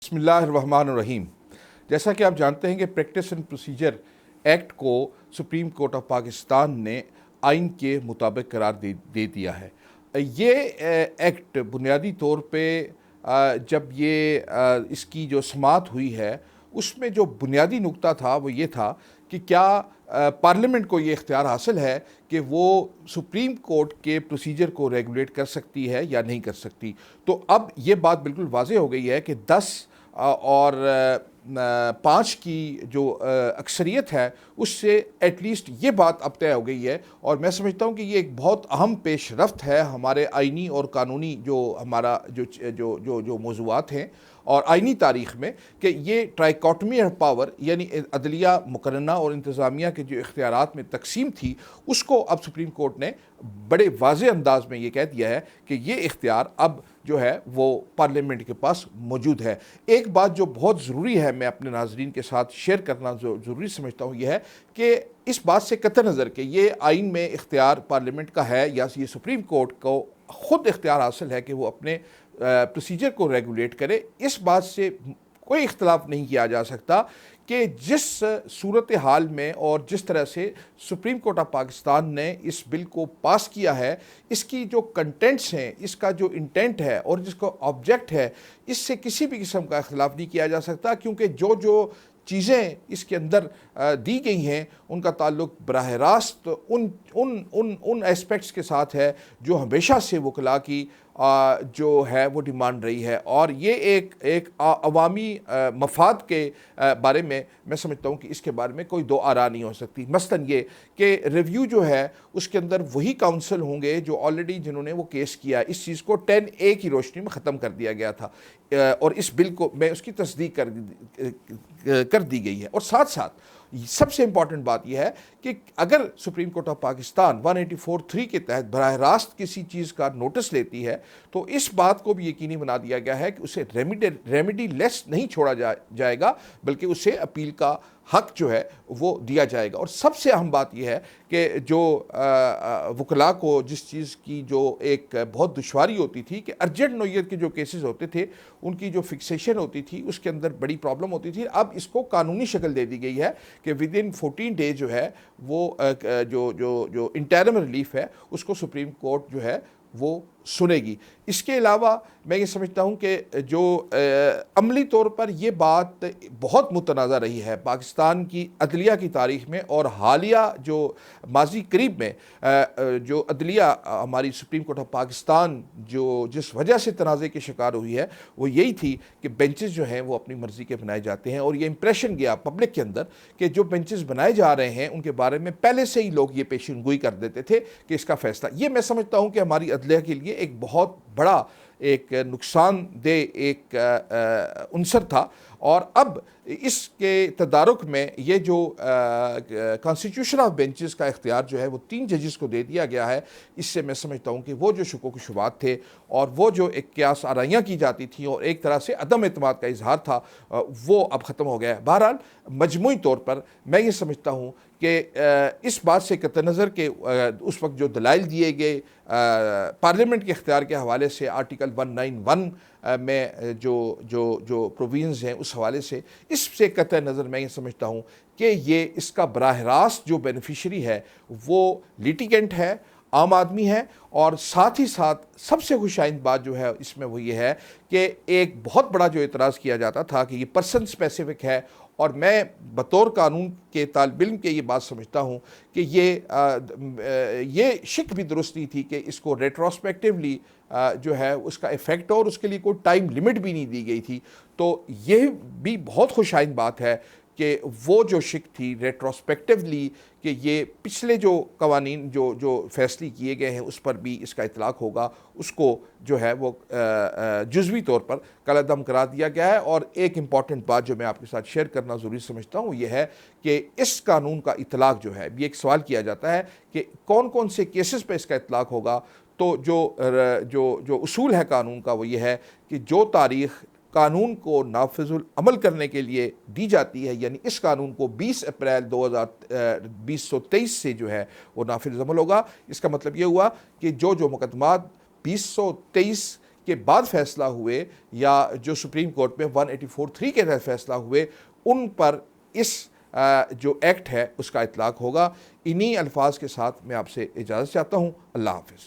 بسم اللہ الرحمن الرحیم۔ جیسا کہ آپ جانتے ہیں کہ پریکٹس اینڈ پروسیجر ایکٹ کو سپریم کورٹ آف پاکستان نے آئین کے مطابق قرار دے دیا ہے۔ یہ ایکٹ بنیادی طور پہ جب اس کی جو سماعت ہوئی ہے اس میں جو بنیادی نقطہ تھا وہ یہ تھا کہ کیا پارلیمنٹ کو یہ اختیار حاصل ہے کہ وہ سپریم کورٹ کے پروسیجر کو ریگولیٹ کر سکتی ہے یا نہیں کر سکتی۔ تو اب یہ بات بالکل واضح ہو گئی ہے کہ 10 اور 5 کی جو اکثریت ہے اس سے ایٹ لیسٹ یہ بات اب طے ہو گئی ہے، اور میں سمجھتا ہوں کہ یہ ایک بہت اہم پیش رفت ہے ہمارے آئینی اور قانونی جو موضوعات ہیں اور آئینی تاریخ میں، کہ یہ ٹرائیکاٹمی آف پاور یعنی عدلیہ، مقننہ اور انتظامیہ کے جو اختیارات میں تقسیم تھی اس کو اب سپریم کورٹ نے بڑے واضح انداز میں یہ کہہ دیا ہے کہ یہ اختیار اب جو ہے وہ پارلیمنٹ کے پاس موجود ہے۔ ایک بات جو بہت ضروری ہے، میں اپنے ناظرین کے ساتھ شیئر کرنا ضروری سمجھتا ہوں، یہ ہے کہ اس بات سے قطع نظر کہ یہ آئین میں اختیار پارلیمنٹ کا ہے یا یہ سپریم کورٹ کو خود اختیار حاصل ہے کہ وہ اپنے پروسیجر کو ریگولیٹ کرے، اس بات سے کوئی اختلاف نہیں کیا جا سکتا کہ جس صورتحال میں اور جس طرح سے سپریم کورٹ آف پاکستان نے اس بل کو پاس کیا ہے، اس کی جو کنٹینٹس ہیں، اس کا جو انٹینٹ ہے اور جس کو آبجیکٹ ہے، اس سے کسی بھی قسم کا اختلاف نہیں کیا جا سکتا، کیونکہ جو چیزیں اس کے اندر دی گئی ہیں ان کا تعلق براہ راست ان ایسپیکٹس کے ساتھ ہے جو ہمیشہ سے وکلاء کی جو ہے وہ ڈیمانڈ رہی ہے، اور یہ ایک عوامی مفاد کے بارے میں سمجھتا ہوں کہ اس کے بارے میں کوئی دو آرا نہیں ہو سکتی۔ مثلاً یہ کہ ریویو جو ہے اس کے اندر وہی کاؤنسل ہوں گے جو آلریڈی جنہوں نے وہ کیس کیا، اس چیز کو 10A کی روشنی میں ختم کر دیا گیا تھا، اور اس بل کو میں اس کی تصدیق کر دی گئی ہے۔ اور ساتھ ساتھ سب سے امپورٹنٹ بات یہ ہے کہ اگر سپریم کورٹ آف پاکستان 184(3) کے تحت براہ راست کسی چیز کا نوٹس لیتی ہے تو اس بات کو بھی یقینی بنا دیا گیا ہے کہ اسے ریمیڈی لیس نہیں چھوڑا جائے گا، بلکہ اسے اپیل کا حق جو ہے وہ دیا جائے گا۔ اور سب سے اہم بات یہ ہے کہ جو وکلاء کو جس چیز کی جو ایک بہت دشواری ہوتی تھی کہ ارجنٹ نوعیت کے جو کیسز ہوتے تھے ان کی جو فکسیشن ہوتی تھی اس کے اندر بڑی پرابلم ہوتی تھی، اب اس کو قانونی شکل دے دی گئی ہے کہ ودن 14 ڈیز جو ہے وہ جو انٹرم ریلیف ہے اس کو سپریم کورٹ جو ہے وہ سنے گی۔ اس کے علاوہ میں یہ سمجھتا ہوں کہ جو عملی طور پر یہ بات بہت متنازع رہی ہے پاکستان کی عدلیہ کی تاریخ میں، اور حالیہ جو ماضی قریب میں جو عدلیہ ہماری سپریم کورٹ آف پاکستان جس وجہ سے تنازع کے شکار ہوئی ہے وہ یہی تھی کہ بینچز جو ہیں وہ اپنی مرضی کے بنائے جاتے ہیں، اور یہ امپریشن گیا پبلک کے اندر کہ جو بینچز بنائے جا رہے ہیں ان کے بارے میں پہلے سے ہی لوگ یہ پیشین گوئی کر دیتے تھے کہ اس کا فیصلہ، یہ میں سمجھتا ہوں کہ ہماری عدلیہ کے لیے ایک بہت بڑا ایک نقصان دہ ایک عنصر تھا۔ اور اب اس کے تدارک میں یہ جو کانسٹیٹیوشن آف بینچز کا اختیار جو ہے وہ 3 ججز کو دے دیا گیا ہے، اس سے میں سمجھتا ہوں کہ وہ جو شکوک و شبہات تھے اور وہ جو ایک قیاس آرائیاں کی جاتی تھیں اور ایک طرح سے عدم اعتماد کا اظہار تھا وہ اب ختم ہو گیا ہے۔ بہرحال مجموعی طور پر میں یہ سمجھتا ہوں کہ اس بات سے قطع نظر کہ اس وقت جو دلائل دیے گئے پارلیمنٹ کے اختیار کے حوالے سے آرٹیکل 191 میں جو پروویژنز ہیں اس حوالے سے، اس سے قطع نظر میں یہ سمجھتا ہوں کہ یہ اس کا براہ راست جو بینیفیشری ہے وہ لیٹیگنٹ ہے، عام آدمی ہے، اور ساتھ ہی ساتھ سب سے خوش آئند بات جو ہے اس میں وہ یہ ہے کہ ایک بہت بڑا جو اعتراض کیا جاتا تھا کہ یہ پرسن اسپیسیفک ہے، اور میں بطور قانون کے طالب علم کے یہ بات سمجھتا ہوں کہ یہ شک بھی درست نہیں تھی کہ اس کو ریٹروسپیکٹیولی جو ہے اس کا ایفیکٹ، اور اس کے لیے کوئی ٹائم لیمٹ بھی نہیں دی گئی تھی، تو یہ بھی بہت خوش آئند بات ہے کہ وہ جو شک تھی ریٹروسپیکٹیولی کہ یہ پچھلے جو قوانین جو فیصلے کیے گئے ہیں اس پر بھی اس کا اطلاق ہوگا، اس کو جو ہے وہ جزوی طور پر کالعدم قرار دیا گیا ہے۔ اور ایک امپورٹنٹ بات جو میں آپ کے ساتھ شیئر کرنا ضروری سمجھتا ہوں یہ ہے کہ اس قانون کا اطلاق جو ہے، یہ ایک سوال کیا جاتا ہے کہ کون کون سے کیسز پہ اس کا اطلاق ہوگا، تو جو اصول ہے قانون کا وہ یہ ہے کہ جو تاریخ قانون کو نافذ العمل کرنے کے لیے دی جاتی ہے، یعنی اس قانون کو 20 اپریل 2023 سے جو ہے وہ نافذ العمل ہوگا، اس کا مطلب یہ ہوا کہ جو مقدمات 2023 کے بعد فیصلہ ہوئے یا جو سپریم کورٹ میں 184(3) کے تحت فیصلہ ہوئے ان پر اس جو ایکٹ ہے اس کا اطلاق ہوگا۔ انہی الفاظ کے ساتھ میں آپ سے اجازت چاہتا ہوں۔ اللہ حافظ۔